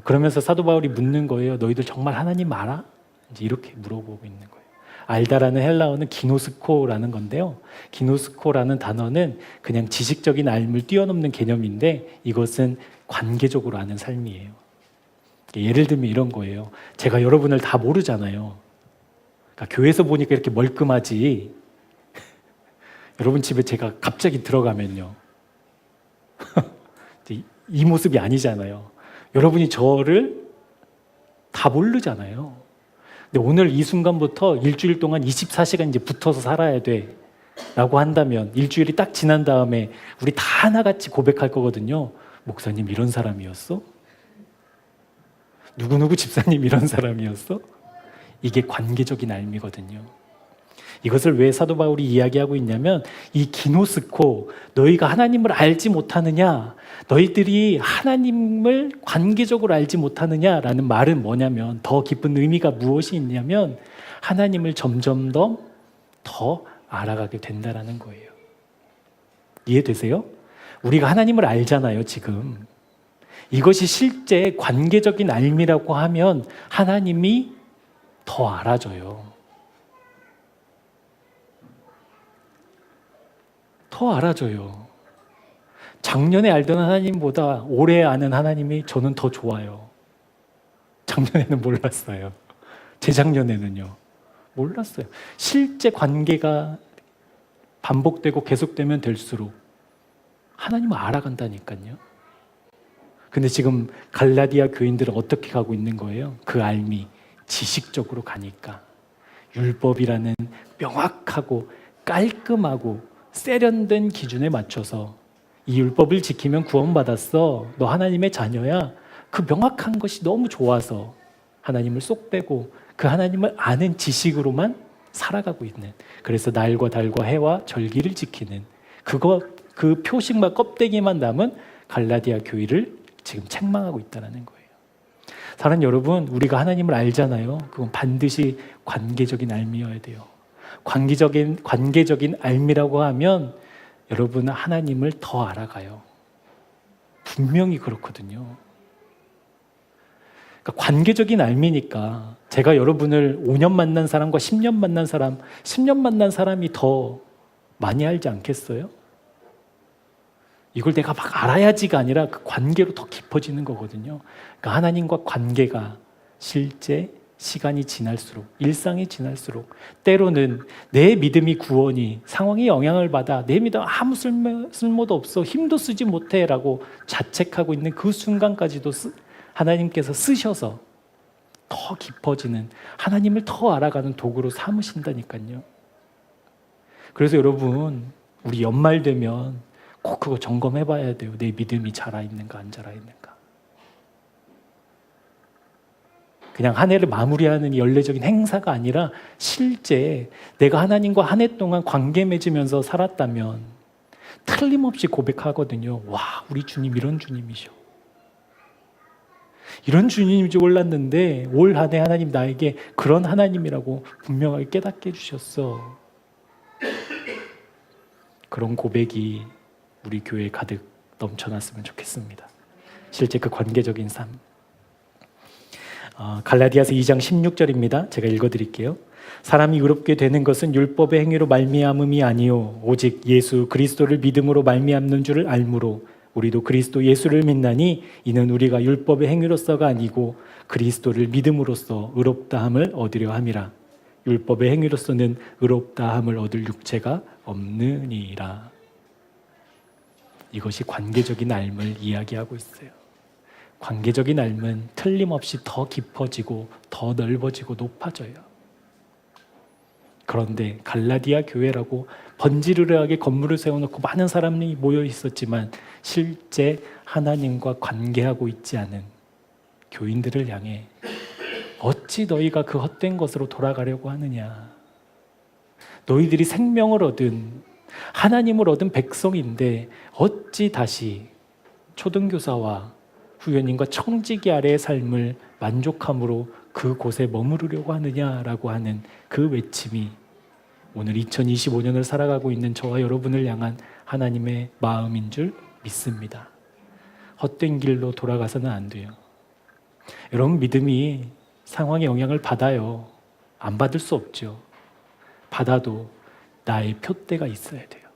그러면서 사도 바울이 묻는 거예요. 너희들 정말 하나님 알아? 이제 이렇게 물어보고 있는 거예요. 알다라는 헬라어는 기노스코라는 건데요. 기노스코라는 단어는 그냥 지식적인 알을 뛰어넘는 개념인데 이것은 관계적으로 아는 삶이에요. 예를 들면 이런 거예요. 제가 여러분을 다 모르잖아요. 그러니까 교회에서 보니까 이렇게 멀끔하지 여러분 집에 제가 갑자기 들어가면요. 이 모습이 아니잖아요. 여러분이 저를 다 모르잖아요. 근데 오늘 이 순간부터 일주일 동안 24시간 이제 붙어서 살아야 돼. 라고 한다면 일주일이 딱 지난 다음에 우리 다 하나같이 고백할 거거든요. 목사님 이런 사람이었어? 누구누구 집사님 이런 사람이었어? 이게 관계적인 알미거든요. 이것을 왜 사도 바울이 이야기하고 있냐면 이 기노스코, 너희가 하나님을 알지 못하느냐, 너희들이 하나님을 관계적으로 알지 못하느냐라는 말은 뭐냐면, 더 깊은 의미가 무엇이 있냐면 하나님을 점점 더 알아가게 된다라는 거예요. 이해되세요? 우리가 하나님을 알잖아요, 지금. 이것이 실제 관계적인 알미라고 하면 하나님이 더 알아져요. 더 알아져요. 작년에 알던 하나님보다 올해 아는 하나님이 저는 더 좋아요. 작년에는 몰랐어요. 재작년에는요. 몰랐어요. 실제 관계가 반복되고 계속되면 될수록 하나님을 알아간다니까요. 근데 지금 갈라디아 교인들은 어떻게 가고 있는 거예요? 그 알미, 지식적으로 가니까. 율법이라는 명확하고 깔끔하고 세련된 기준에 맞춰서 이 율법을 지키면 구원받았어, 너 하나님의 자녀야, 그 명확한 것이 너무 좋아서 하나님을 쏙 빼고 그 하나님을 아는 지식으로만 살아가고 있는, 그래서 날과 달과 해와 절기를 지키는 그 표식만 껍데기만 남은 갈라디아 교회를 지금 책망하고 있다는 거예요. 사랑하는 여러분, 우리가 하나님을 알잖아요. 그건 반드시 관계적인 알미여야 돼요. 관계적인 알미라고 하면 여러분은 하나님을 더 알아가요. 분명히 그렇거든요. 그러니까 관계적인 알미니까 제가 여러분을 5년 만난 사람과 10년 만난 사람, 10년 만난 사람이 더 많이 알지 않겠어요? 이걸 내가 막 알아야지가 아니라 그 관계로 더 깊어지는 거거든요. 그러니까 하나님과 관계가 실제 시간이 지날수록, 일상이 지날수록, 때로는 내 믿음이 구원이 상황에 영향을 받아 내 믿음 아무 쓸모도 없어, 힘도 쓰지 못해 라고 자책하고 있는 그 순간까지도 하나님께서 쓰셔서 더 깊어지는, 하나님을 더 알아가는 도구로 삼으신다니까요. 그래서 여러분, 우리 연말 되면 꼭 그거 점검해 봐야 돼요. 내 믿음이 자라있는가 안 자라있는가. 그냥 한 해를 마무리하는 연례적인 행사가 아니라 실제 내가 하나님과 한 해 동안 관계 맺으면서 살았다면 틀림없이 고백하거든요. 와, 우리 주님 이런 주님이셔. 이런 주님인 줄 몰랐는데 올 한 해 하나님 나에게 그런 하나님이라고 분명하게 깨닫게 해주셨어. 그런 고백이 우리 교회에 가득 넘쳐났으면 좋겠습니다. 실제 그 관계적인 삶. 갈라디아서 2장 16절입니다. 제가 읽어드릴게요. 사람이 의롭게 되는 것은 율법의 행위로 말미암음이 아니요 오직 예수 그리스도를 믿음으로 말미암는 줄을 알므로 우리도 그리스도 예수를 믿나니 이는 우리가 율법의 행위로서가 아니고 그리스도를 믿음으로써 의롭다함을 얻으려 함이라. 율법의 행위로서는 의롭다함을 얻을 육체가 없느니라. 이것이 관계적인 알을 이야기하고 있어요. 관계적인 알은 틀림없이 더 깊어지고 더 넓어지고 높아져요. 그런데 갈라디아 교회라고 번지르르하게 건물을 세워놓고 많은 사람이 모여 있었지만 실제 하나님과 관계하고 있지 않은 교인들을 향해 어찌 너희가 그 헛된 것으로 돌아가려고 하느냐. 너희들이 생명을 얻은, 하나님을 얻은 백성인데 어찌 다시 초등교사와 후연인과 청지기 아래의 삶을 만족함으로 그곳에 머무르려고 하느냐라고 하는 그 외침이 오늘 2025년을 살아가고 있는 저와 여러분을 향한 하나님의 마음인 줄 믿습니다. 헛된 길로 돌아가서는 안 돼요. 여러분, 믿음이 상황에 영향을 받아요. 안 받을 수 없죠. 받아도 나의 표대가 있어야 돼요.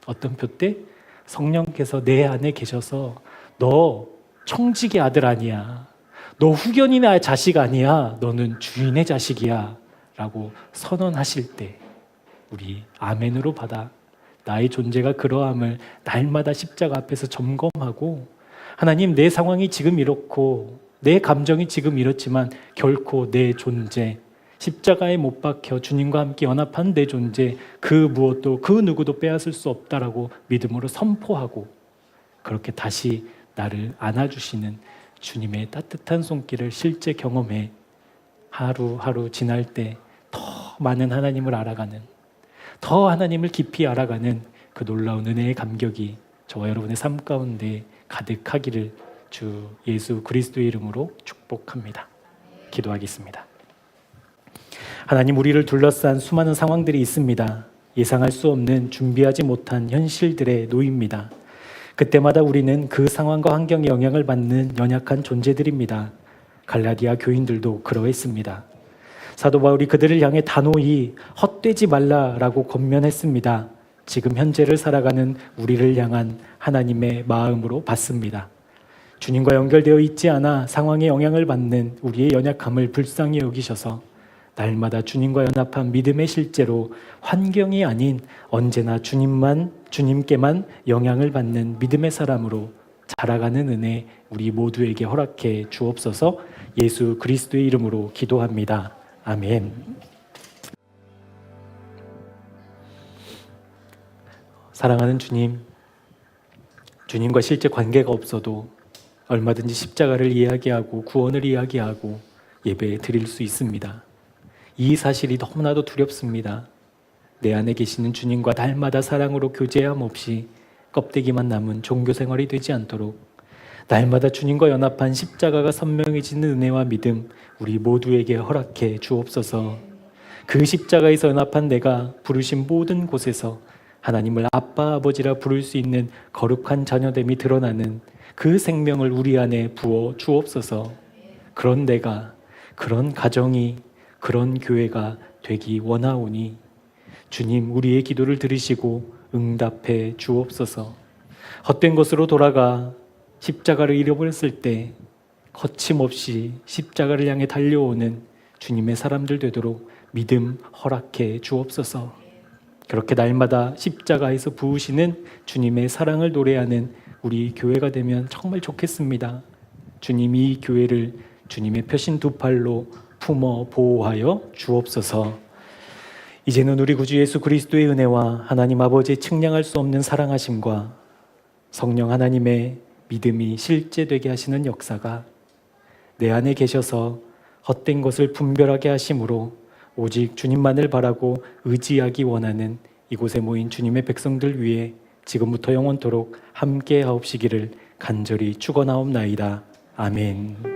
어떤 표대? 성령께서 내 안에 계셔서 너 청지기 아들 아니야, 너 후견인의 자식 아니야, 너는 주인의 자식이야 라고 선언하실 때 우리 아멘으로 받아 나의 존재가 그러함을 날마다 십자가 앞에서 점검하고, 하나님, 내 상황이 지금 이렇고 내 감정이 지금 이렇지만 결코 내 존재, 십자가에 못 박혀 주님과 함께 연합한 내 존재, 그 무엇도 그 누구도 빼앗을 수 없다라고 믿음으로 선포하고 그렇게 다시 나를 안아주시는 주님의 따뜻한 손길을 실제 경험해 하루하루 지날 때 더 많은 하나님을 알아가는, 더 하나님을 깊이 알아가는 그 놀라운 은혜의 감격이 저와 여러분의 삶 가운데 가득하기를 주 예수 그리스도의 이름으로 축복합니다. 기도하겠습니다. 하나님, 우리를 둘러싼 수많은 상황들이 있습니다. 예상할 수 없는, 준비하지 못한 현실들에 놓입니다. 그때마다 우리는 그 상황과 환경에 영향을 받는 연약한 존재들입니다. 갈라디아 교인들도 그러했습니다. 사도 바울이 그들을 향해 단호히 헛되지 말라라고 권면했습니다. 지금 현재를 살아가는 우리를 향한 하나님의 마음으로 받습니다. 주님과 연결되어 있지 않아 상황에 영향을 받는 우리의 연약함을 불쌍히 여기셔서 날마다 주님과 연합한 믿음의 실제로 환경이 아닌 언제나 주님께만 영향을 받는 믿음의 사람으로 자라가는 은혜 우리 모두에게 허락해 주옵소서. 예수 그리스도의 이름으로 기도합니다. 아멘. 사랑하는 주님, 주님과 실제 관계가 없어도 얼마든지 십자가를 이야기하고 구원을 이야기하고 예배 드릴 수 있습니다. 이 사실이 너무나도 두렵습니다. 내 안에 계시는 주님과 날마다 사랑으로 교제함 없이 껍데기만 남은 종교 생활이 되지 않도록 날마다 주님과 연합한 십자가가 선명해지는 은혜와 믿음 우리 모두에게 허락해 주옵소서. 그 십자가에서 연합한 내가 부르신 모든 곳에서 하나님을 아빠 아버지라 부를 수 있는 거룩한 자녀됨이 드러나는 그 생명을 우리 안에 부어 주옵소서. 그런 내가, 그런 가정이, 그런 교회가 되기 원하오니 주님, 우리의 기도를 들으시고 응답해 주옵소서. 헛된 것으로 돌아가 십자가를 잃어버렸을 때 거침없이 십자가를 향해 달려오는 주님의 사람들 되도록 믿음 허락해 주옵소서. 그렇게 날마다 십자가에서 부으시는 주님의 사랑을 노래하는 우리 교회가 되면 정말 좋겠습니다. 주님이 이 교회를 주님의 표신 두 팔로 품어 보호하여 주옵소서. 이제는 우리 구주 예수 그리스도의 은혜와 하나님 아버지의 측량할 수 없는 사랑하심과 성령 하나님의 믿음이 실제되게 하시는 역사가 내 안에 계셔서 헛된 것을 분별하게 하심으로 오직 주님만을 바라고 의지하기 원하는 이곳에 모인 주님의 백성들 위해 지금부터 영원토록 함께 하옵시기를 간절히 축원하옵나이다. 아멘.